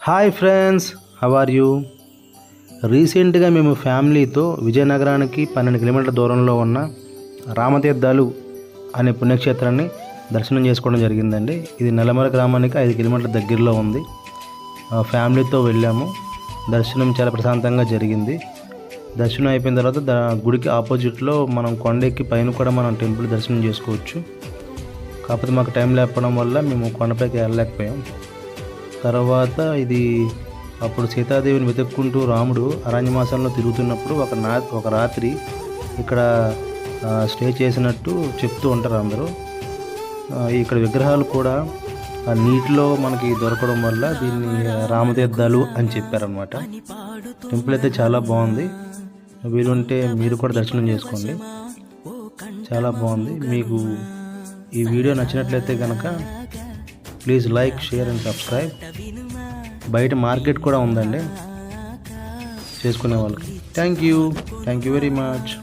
Hi friends, how are you? రీసెంట్గా మేము ఫ్యామిలీతో విజయనగరానికి 12 కిలోమీటర్ల దూరంలో ఉన్న రామతీర్థాలు అనే పుణ్యక్షేత్రాన్ని దర్శనం చేసుకోవడం జరిగిందండి. ఇది నెలమల గ్రామానికి 5 కిలోమీటర్ల దగ్గరలో ఉంది. ఫ్యామిలీతో వెళ్ళాము. దర్శనం చాలా ప్రశాంతంగా జరిగింది. దర్శనం అయిపోయిన తర్వాత గుడికి ఆపోజిట్లో మనం కొండెక్కి పైన కూడా మనం టెంపుల్ దర్శనం చేసుకోవచ్చు. కాకపోతే మాకు టైం లేకపోవడం వల్ల మేము కొండపైకి వెళ్ళలేకపోయాం. తర్వాత ఇది అప్పుడు సీతాదేవిని వెతుక్కుంటూ రాముడు అరణ్యమాసంలో తిరుగుతున్నప్పుడు ఒక రాత్రి ఇక్కడ స్టే చేసినట్టు చెప్తూ ఉంటారు అందరూ. ఇక్కడ విగ్రహాలు కూడా ఆ నీటిలో మనకి దొరకడం వల్ల దీన్ని రామతీర్థాలు అని చెప్పారనమాట. టెంపుల్ అయితే చాలా బాగుంది. వీలుంటే మీరు కూడా దర్శనం చేసుకోండి. చాలా బాగుంది. మీకు ఈ వీడియో నచ్చినట్లయితే కనుక please like, share and subscribe. బయట మార్కెట్ కూడా ఉందండి చేసుకునే వాళ్ళకి. Thank you very much.